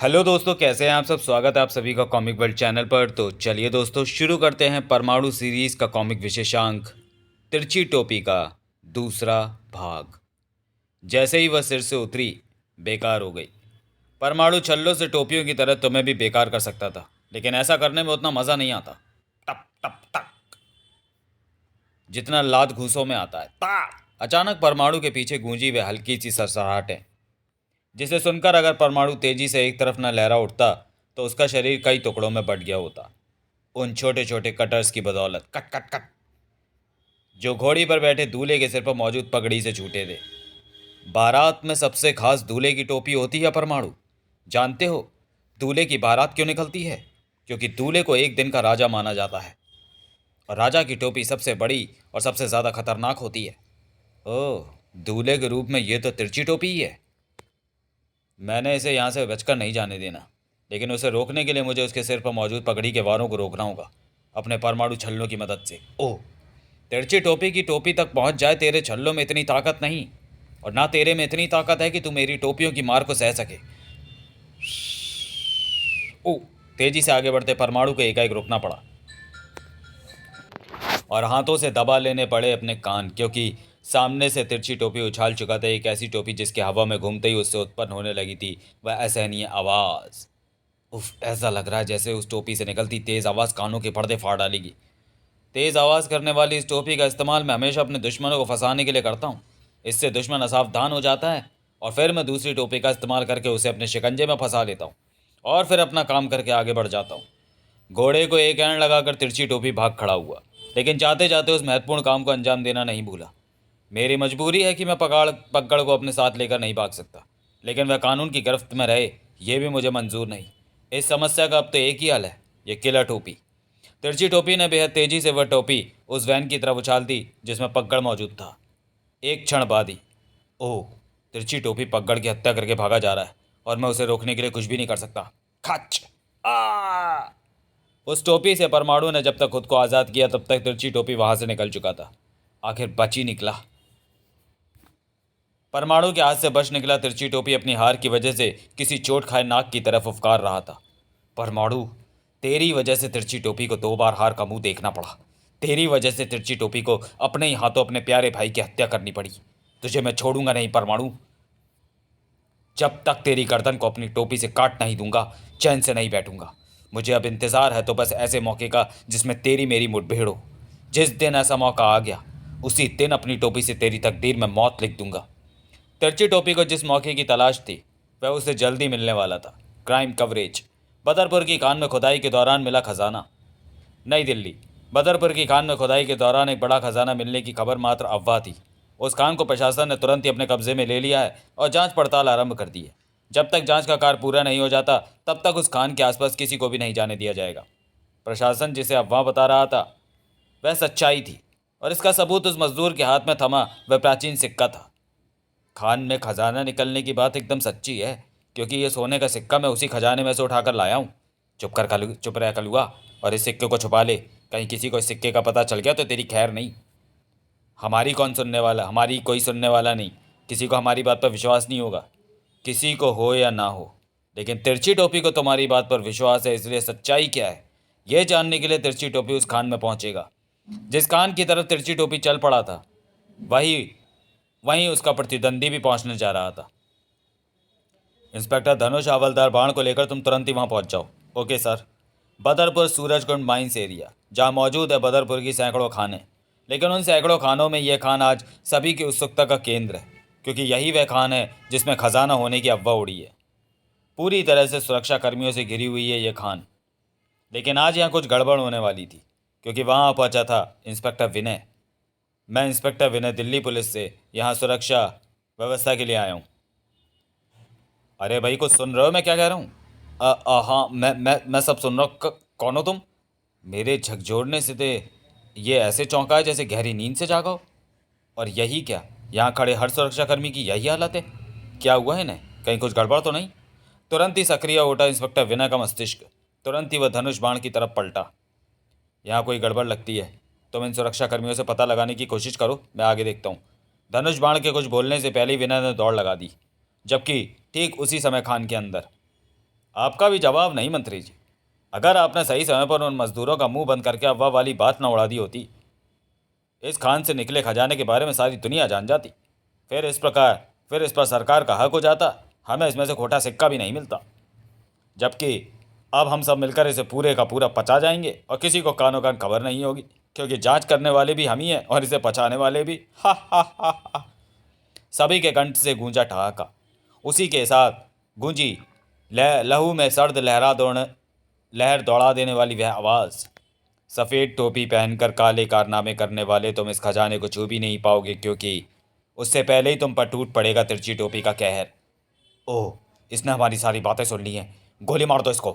Hello दोस्तों, कैसे हैं आप सब। स्वागत है आप सभी का कॉमिक वर्ल्ड चैनल पर। तो चलिए दोस्तों, शुरू करते हैं परमाणु सीरीज का कॉमिक विशेषांक तिरछी टोपी का दूसरा भाग। जैसे ही वह सिर से उतरी, बेकार हो गई। परमाणु छल्लों से टोपियों की तरह तुम्हें भी बेकार कर सकता था, लेकिन ऐसा करने में उतना मज़ा नहीं आता। टप टप टप, जितना लात घूसों में आता है। ता अचानक परमाणु के पीछे गूंजी वे हल्की सी सरसराहटें, जिसे सुनकर अगर परमाणु तेजी से एक तरफ न लहरा उठता तो उसका शरीर कई टुकड़ों में बट गया होता, उन छोटे छोटे कटर्स की बदौलत। कट कट कट, जो घोड़ी पर बैठे दूल्हे के सिर पर मौजूद पगड़ी से छूटे थे। बारात में सबसे खास दूल्हे की टोपी होती है परमाणु। जानते हो दूल्हे की बारात क्यों निकलती है? क्योंकि दूल्हे को एक दिन का राजा माना जाता है, और राजा की टोपी सबसे बड़ी और सबसे ज़्यादा खतरनाक होती है। ओह, दूल्हे के रूप में ये तो तिरछी टोपी ही है। मैंने इसे यहाँ से बचकर नहीं जाने देना, लेकिन उसे रोकने के लिए मुझे उसके सिर पर मौजूद पगड़ी के वारों को रोकना होगा, अपने परमाणु छल्लों की मदद से। ओह, तिरछी टोपी की टोपी तक पहुँच जाए। तेरे छल्लों में इतनी ताकत नहीं, और ना तेरे में इतनी ताकत है कि तू मेरी टोपियों की मार को सह सके। ओह, तेजी से आगे बढ़ते परमाणु को एकाएक रुकना पड़ा, और हाथों से दबा लेने पड़े अपने कान, क्योंकि सामने से तिरछी टोपी उछाल चुका था। एक ऐसी टोपी जिसके हवा में घूमते ही उससे उत्पन्न होने लगी थी वह असहनीय आवाज़। उफ, ऐसा लग रहा है जैसे उस टोपी से निकलती तेज़ आवाज़ कानों के पर्दे फाड़ डालेगी। तेज़ आवाज़ करने वाली इस टोपी का इस्तेमाल मैं हमेशा अपने दुश्मनों को फंसाने के लिए करता हूँ। इससे दुश्मन असावधान हो जाता है, और फिर मैं दूसरी टोपी का इस्तेमाल करके उसे अपने शिकंजे में फंसा लेता हूँ, और फिर अपना काम करके आगे बढ़ जाता हूँ। घोड़े को एक एंड लगाकर तिरछी टोपी भाग खड़ा हुआ, लेकिन जाते जाते उस महत्वपूर्ण काम को अंजाम देना नहीं भूला। मेरी मजबूरी है कि मैं पकड़ को अपने साथ लेकर नहीं भाग सकता, लेकिन वह कानून की गिरफ्त में रहे, ये भी मुझे मंजूर नहीं। इस समस्या का अब तो एक ही हल है, ये किलर टोपी। तिरछी टोपी ने बेहद तेजी से वह टोपी उस वैन की तरफ उछाल दी जिसमें पकड़ मौजूद था। एक क्षण बाद ही, ओह, तिरछी टोपी पकड़ की हत्या करके भागा जा रहा है, और मैं उसे रोकने के लिए कुछ भी नहीं कर सकता। खच आ उस टोपी से परमाणु ने जब तक खुद को आज़ाद किया तब तक तिरछी टोपी वहां से निकल चुका था। आखिर बच ही निकला। परमाणु के हाथ से बच निकला तिरछी टोपी अपनी हार की वजह से किसी चोट खाए नाक की तरफ फुफकार रहा था। परमाणु, तेरी वजह से तिरछी टोपी को 2 बार हार का मुंह देखना पड़ा। तेरी वजह से तिरछी टोपी को अपने ही हाथों अपने प्यारे भाई की हत्या करनी पड़ी। तुझे मैं छोड़ूंगा नहीं परमाणु। जब तक तेरी गर्दन को अपनी टोपी से काट नहीं दूंगा, चैन से नहीं बैठूंगा। मुझे अब इंतज़ार है तो बस ऐसे मौके का जिसमें तेरी मेरी मुठभेड़ हो। जिस दिन ऐसा मौका आ गया, उसी दिन अपनी टोपी से तेरी तकदीर में मौत लिख दूंगा। तिरछी टोपी को जिस मौके की तलाश थी वह उसे जल्दी मिलने वाला था। Crime coverage. बदरपुर की खान में खुदाई के दौरान मिला खजाना। नई दिल्ली। बदरपुर की खान में खुदाई के दौरान एक बड़ा खजाना मिलने की खबर मात्र अफवाह थी। उस खान को प्रशासन ने तुरंत ही अपने कब्जे में ले लिया है और जांच पड़ताल आरंभ कर दी है। जब तक जांच का कार्य पूरा नहीं हो जाता तब तक उस खान के आसपास किसी को भी नहीं जाने दिया जाएगा। प्रशासन जिसे अफवाह बता रहा था वह सच्चाई थी, और इसका सबूत उस मजदूर के हाथ में थमा वह प्राचीन सिक्का था। खान में खजाना निकलने की बात एकदम सच्ची है, क्योंकि ये सोने का सिक्का मैं उसी खजाने में से उठाकर लाया हूँ। चुप रह कलुआ, और इस सिक्के को छुपा ले। कहीं किसी को इस सिक्के का पता चल गया तो तेरी खैर नहीं। हमारी कोई सुनने वाला नहीं। किसी को हमारी बात पर विश्वास नहीं होगा, किसी को हो या ना हो। लेकिन तिरछी टोपी को तुम्हारी बात पर विश्वास है, इसलिए सच्चाई क्या है यह जानने के लिए तिरछी टोपी उस खान में पहुंचेगा। जिस खान की तरफ तिरछी टोपी चल पड़ा था वही वहीं उसका प्रतिद्वंदी भी पहुंचने जा रहा था। इंस्पेक्टर धनुष, हवलदार बाण को लेकर तुम तुरंत ही वहां पहुंच जाओ। Okay sir. Badarpur Surajkund mines area, जहां मौजूद है बदरपुर की सैकड़ों खाने, लेकिन उन सैकड़ों खानों में यह खान आज सभी की उत्सुकता का केंद्र है, क्योंकि यही वह खान है जिसमें खजाना होने की अफवाह उड़ी है। पूरी तरह से सुरक्षा कर्मियों से घिरी हुई है यह खान। लेकिन आज यहाँ कुछ गड़बड़ होने वाली थी, क्योंकि वहाँ पहुंचा था इंस्पेक्टर विनय। मैं इंस्पेक्टर विनय दिल्ली पुलिस से यहाँ सुरक्षा व्यवस्था के लिए आया हूँ। अरे भाई, कुछ सुन रहे हो मैं क्या कह रहा हूँ? हाँ, मैं सब सुन रहा हूँ। कौन हो तुम? मेरे झकझोरने से तो ये ऐसे चौंका है जैसे गहरी नींद से जागा हो। और यही क्या, यहाँ खड़े हर सुरक्षाकर्मी की यही हालत है? क्या हुआ है इन्हें? कहीं कुछ गड़बड़ तो नहीं? तुरंत ही सक्रिय उठा इंस्पेक्टर विनय का मस्तिष्क। तुरंत ही वह धनुष बाण की तरफ पलटा। यहाँ कोई गड़बड़ लगती है। तुम इन सुरक्षाकर्मियों से पता लगाने की कोशिश करो, मैं आगे देखता हूँ। धनुष बाण के कुछ बोलने से पहले ही विनय ने दौड़ लगा दी, जबकि ठीक उसी समय खान के अंदर आपका भी जवाब नहीं मंत्री जी। अगर आपने सही समय पर उन मजदूरों का मुंह बंद करके अफवाह वाली बात न उड़ा दी होती, इस खान से निकले खजाने के बारे में सारी दुनिया जान जाती। फिर इस पर सरकार का हक हो जाता, हमें इसमें से खोटा सिक्का भी नहीं मिलता। जबकि अब हम सब मिलकर इसे पूरे का पूरा पचा जाएंगे और किसी को कानो कान खबर नहीं होगी, क्योंकि जांच करने वाले भी हम ही हैं और इसे पचाने वाले भी। हा हा हा हा। सभी के कंठ से गूंजा ठहाका। उसी के साथ गूंजी लहू में सर्द लहर दौड़ा देने वाली वह आवाज़, सफ़ेद टोपी पहनकर काले कारनामे करने वाले तुम इस खजाने को छू भी नहीं पाओगे, क्योंकि उससे पहले ही तुम पर टूट पड़ेगा तिरछी टोपी का कहर। ओह, इसने हमारी सारी बातें सुन ली हैं। गोली मार दो इसको।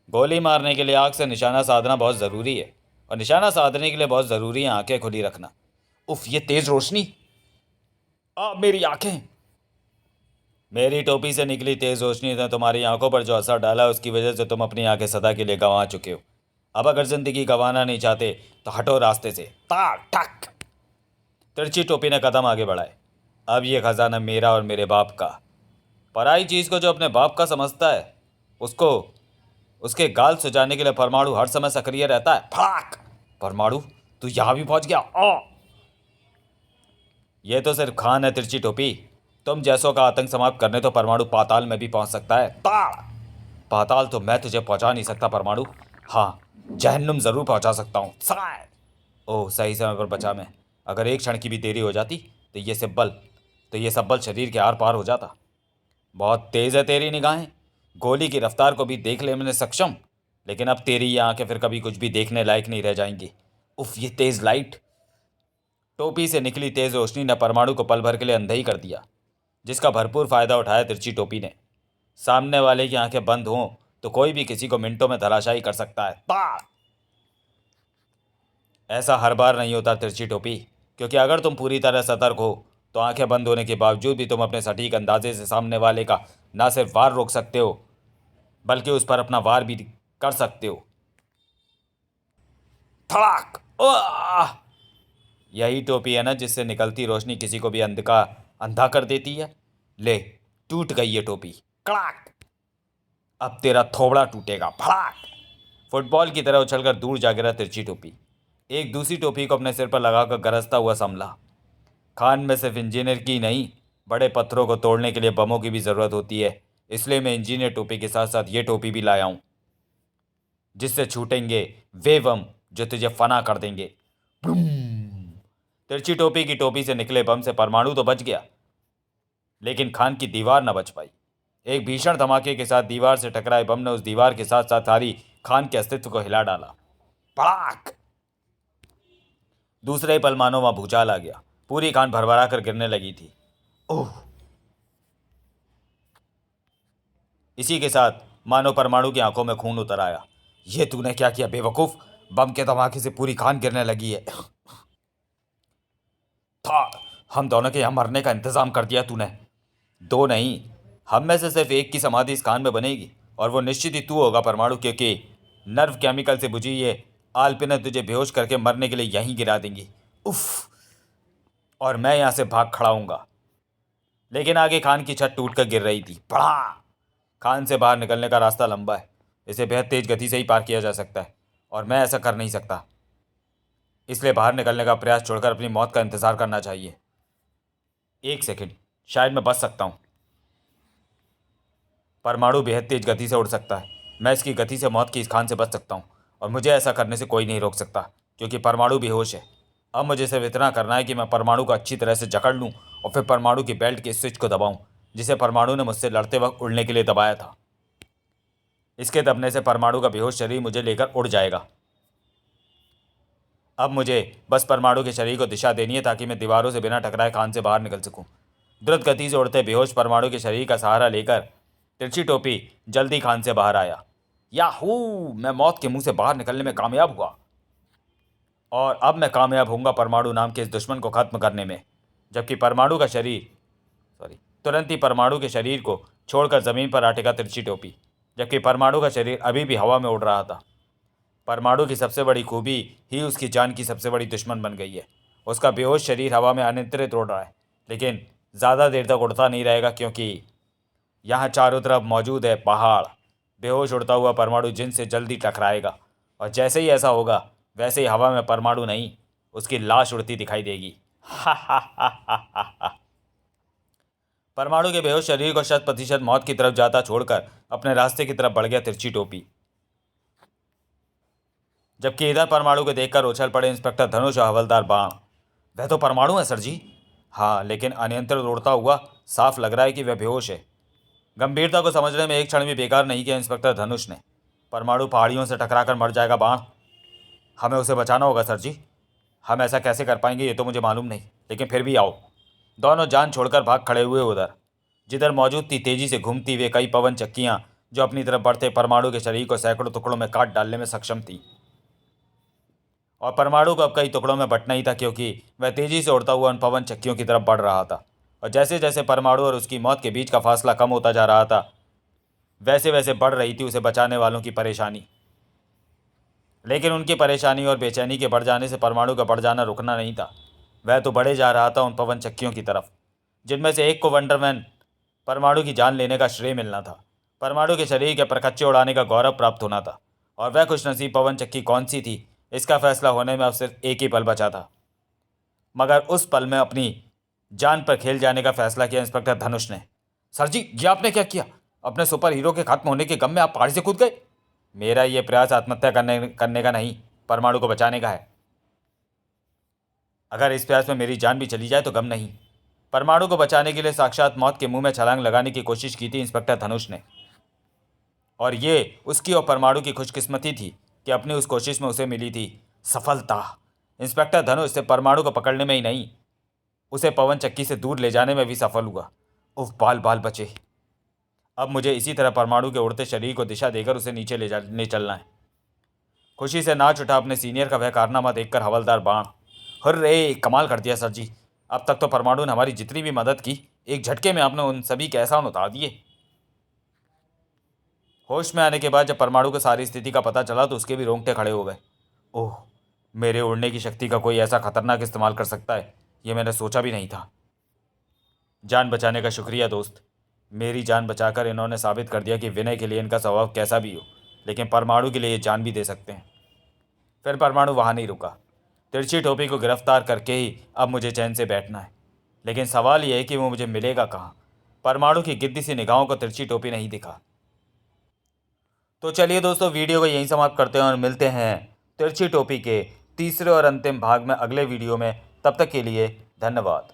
गोली मारने के लिए आग से निशाना साधना बहुत ज़रूरी है, और निशाना साधने के लिए बहुत ज़रूरी है आंखें खुली रखना। उफ, ये तेज़ रोशनी। मेरी आंखें। मेरी टोपी से निकली तेज़ रोशनी ने तुम्हारी आंखों पर जो असर डाला, उसकी वजह से तुम अपनी आंखें सदा के लिए गंवा चुके हो। अब अगर जिंदगी गंवाना नहीं चाहते तो हटो रास्ते से। ताक ठक। तिरछी टोपी ने कदम आगे बढ़ाए। अब ये खजाना मेरा और मेरे बाप का। पराई चीज़ को जो अपने बाप का समझता है, उसको उसके गाल सुझाने के लिए परमाणु हर समय सक्रिय रहता है। फड़ाक। परमाणु, तू यहाँ भी पहुंच गया। ये तो सिर्फ खान है तिरछी टोपी। तुम जैसों का आतंक समाप्त करने तो परमाणु पाताल में भी पहुंच सकता है। ताड़। पाताल तो मैं तुझे पहुंचा नहीं सकता परमाणु। हाँ, जहन्नुम जरूर पहुंचा सकता हूँ शायद। ओह, सही समय पर बचा मैं। अगर एक क्षण की भी देरी हो जाती तो ये सब बल शरीर के आर पार हो जाता। बहुत तेज है तेरी निगाहें, गोली की रफ्तार को भी देख लेने में सक्षम। लेकिन अब तेरी ये आंखें फिर कभी कुछ भी देखने लायक नहीं रह जाएंगी। उफ, ये तेज लाइट। टोपी से निकली तेज रोशनी ने परमाणु को पल भर के लिए अंधा ही कर दिया, जिसका भरपूर फायदा उठाया तिरछी टोपी ने। सामने वाले की आंखें बंद हों तो कोई भी किसी को मिनटों में धराशायी कर सकता है। ताड़। ऐसा हर बार नहीं होता तिरछी टोपी, क्योंकि अगर तुम पूरी तरह सतर्क हो तो आंखें बंद होने के बावजूद भी तुम अपने सटीक अंदाजे से सामने वाले का ना सिर्फ वार रोक सकते हो, बल्कि उस पर अपना वार भी कर सकते हो। धड़ाक। आह! यही टोपी है ना जिससे निकलती रोशनी किसी को भी अंधा कर देती है। ले, टूट गई ये टोपी। कड़ाक। अब तेरा थोबड़ा टूटेगा। फड़ाक। फुटबॉल की तरह उछलकर दूर जा गिरा तिरछी टोपी। एक दूसरी टोपी को अपने सिर पर लगाकर गरजता हुआ संभला। खान में सिर्फ इंजीनियर की नहीं, बड़े पत्थरों को तोड़ने के लिए बमों की भी ज़रूरत होती है। इसलिए मैं इंजीनियर टोपी के साथ साथ ये टोपी भी लाया हूँ, जिससे छूटेंगे वे बम जो तुझे फना कर देंगे। तिरछी टोपी की टोपी से निकले बम से परमाणु तो बच गया, लेकिन खान की दीवार न बच पाई। एक भीषण धमाके के साथ दीवार से टकराए बम ने उस दीवार के साथ साथ सारी खान के अस्तित्व को हिला डाला। पड़ाक। दूसरे ही पल मानो वहां भूचाल आ गया। पूरी खान भरभरा कर गिरने लगी थी। ओह! इसी के साथ मानो परमाणु की आंखों में खून उतर आया। ये तूने क्या किया बेवकूफ? बम के धमाके से पूरी खान गिरने लगी है। था, हम दोनों के यहाँ मरने का इंतजाम कर दिया तूने। दो नहीं, हम में से सिर्फ एक की समाधि इस खान में बनेगी, और वो निश्चित ही तू होगा परमाणु, क्योंकि नर्व केमिकल से बुझी ये आलपिने तुझे बेहोश करके मरने के लिए यहीं गिरा देंगी। उफ! और मैं यहाँ से भाग खड़ा हूँगा। लेकिन आगे खान की छत टूट कर गिर रही थी। पड़ा। खान से बाहर निकलने का रास्ता लंबा है, इसे बेहद तेज गति से ही पार किया जा सकता है, और मैं ऐसा कर नहीं सकता। इसलिए बाहर निकलने का प्रयास छोड़कर अपनी मौत का इंतजार करना चाहिए। एक सेकंड, शायद मैं बच सकता हूँ। परमाणु बेहद तेज गति से उड़ सकता है। मैं इसकी गति से मौत की इस खान से बच सकता हूँ, और मुझे ऐसा करने से कोई नहीं रोक सकता, क्योंकि परमाणु बेहोश है। अब मुझे सिर्फ इतना करना है कि मैं परमाणु को अच्छी तरह से जकड़ लूँ और फिर परमाणु की बेल्ट के स्विच को दबाऊँ, जिसे परमाणु ने मुझसे लड़ते वक्त उड़ने के लिए दबाया था। इसके दबने से परमाणु का बेहोश शरीर मुझे लेकर उड़ जाएगा। अब मुझे बस परमाणु के शरीर को दिशा देनी है, ताकि मैं दीवारों से बिना टकराए खान से बाहर निकल सकूं। द्रुत गति से उड़ते बेहोश परमाणु के शरीर का सहारा लेकर तिरछी टोपी जल्दी खान से बाहर आया। याहू! मैं मौत के मुंह से बाहर निकलने में कामयाब हुआ, और अब मैं कामयाब होऊंगा परमाणु नाम के इस दुश्मन को खत्म करने में। जबकि परमाणु का शरीर तुरंत ही परमाणु के शरीर को छोड़कर ज़मीन पर आ टिका तिरछी टोपी, जबकि परमाणु का शरीर अभी भी हवा में उड़ रहा था। परमाणु की सबसे बड़ी खूबी ही उसकी जान की सबसे बड़ी दुश्मन बन गई है। उसका बेहोश शरीर हवा में अनियंत्रित उड़ रहा है, लेकिन ज़्यादा देर तक उड़ता नहीं रहेगा, क्योंकि यहाँ चारों तरफ मौजूद है पहाड़। बेहोश उड़ता हुआ परमाणु जिन से जल्दी टकराएगा, और जैसे ही ऐसा होगा वैसे ही हवा में परमाणु नहीं, उसकी लाश उड़ती दिखाई देगी। परमाणु के बेहोश शरीर को 100% मौत की तरफ जाता छोड़कर अपने रास्ते की तरफ बढ़ गया तिरछी टोपी। जबकि इधर परमाणु को देखकर उछल पड़े इंस्पेक्टर धनुष और हवलदार बाण। वह तो परमाणु है सर जी। हाँ, लेकिन अनियंत्रित उड़ता हुआ साफ लग रहा है कि वह बेहोश है। गंभीरता को समझने में एक क्षण भी बेकार नहीं किया इंस्पेक्टर धनुष ने। परमाणु पहाड़ियों से टकराकर मर जाएगा बाण, हमें उसे बचाना होगा सर जी। हम ऐसा कैसे कर पाएंगे ये तो मुझे मालूम नहीं, लेकिन फिर भी आओ। दोनों जान छोड़कर भाग खड़े हुए उधर। जिधर मौजूद थी तेजी से घूमती हुई कई पवन चक्कियां जो अपनी तरफ बढ़ते परमाणु के शरीर को सैकड़ों टुकड़ों में काट डालने में सक्षम थी। और परमाणु को अब कई टुकड़ों में बंटना ही था, क्योंकि वह तेजी से उड़ता हुआ उन पवन चक्कियों की तरफ बढ़ रहा था। और जैसे जैसे परमाणु और उसकी मौत के बीच का फासला कम होता जा रहा था, वैसे वैसे बढ़ रही थी उसे बचाने वालों की परेशानी। लेकिन उनकी परेशानी और बेचैनी के बढ़ जाने से परमाणु का बढ़ जाना रुकना नहीं था। वह तो बढ़े जा रहा था उन पवन चक्कियों की तरफ, जिनमें से एक को वंडरमैन परमाणु की जान लेने का श्रेय मिलना था। परमाणु के शरीर के परखच्चे उड़ाने का गौरव प्राप्त होना था। और वह खुशनसीब पवन चक्की कौन सी थी, इसका फैसला होने में अब सिर्फ एक ही पल बचा था। मगर उस पल में अपनी जान पर खेल जाने का फैसला किया इंस्पेक्टर धनुष ने। सर जी, ये आपने क्या किया? अपने सुपर हीरो के खत्म होने के गम में आप पहाड़ से कूद गए। मेरा ये प्रयास आत्महत्या करने का नहीं, परमाणु को बचाने का है। अगर इस प्रयास में मेरी जान भी चली जाए तो गम नहीं। परमाणु को बचाने के लिए साक्षात मौत के मुंह में छलांग लगाने की कोशिश की थी इंस्पेक्टर धनुष ने। और ये उसकी और परमाणु की खुशकिस्मती थी कि अपनी उस कोशिश में उसे मिली थी सफलता। इंस्पेक्टर धनुष से परमाणु को पकड़ने में ही नहीं, उसे पवन चक्की से दूर ले जाने में भी सफल हुआ। उफ, बाल बाल बचे। अब मुझे इसी तरह परमाणु के उड़ते शरीर को दिशा देकर उसे नीचे ले चलना है। खुशी से नाच उठा अपने सीनियर का वह कारनामा देखकर हवलदार बाण। हुर्रे, कमाल कर दिया सर जी। अब तक तो परमाणु ने हमारी जितनी भी मदद की, एक झटके में आपने उन सभी के एहसान उतार दिए। होश में आने के बाद जब परमाणु को सारी स्थिति का पता चला तो उसके भी रोंगटे खड़े हो गए। ओह, मेरे उड़ने की शक्ति का कोई ऐसा खतरनाक इस्तेमाल कर सकता है, ये मैंने सोचा भी नहीं था। जान बचाने का शुक्रिया दोस्त। मेरी जान बचाकर इन्होंने साबित कर दिया कि विनय के लिए इनका स्वभाव कैसा भी हो, लेकिन परमाणु के लिए ये जान भी दे सकते हैं। फिर परमाणु वहाँ नहीं रुका। तिरछी टोपी को गिरफ्तार करके ही अब मुझे चैन से बैठना है। लेकिन सवाल यह है कि वो मुझे मिलेगा कहाँ। परमाणु की गिद्दी सी निगाहों को तिरछी टोपी नहीं दिखा। तो चलिए दोस्तों, वीडियो को यहीं समाप्त करते हैं और मिलते हैं तिरछी टोपी के तीसरे और अंतिम भाग में अगले वीडियो में। तब तक के लिए धन्यवाद।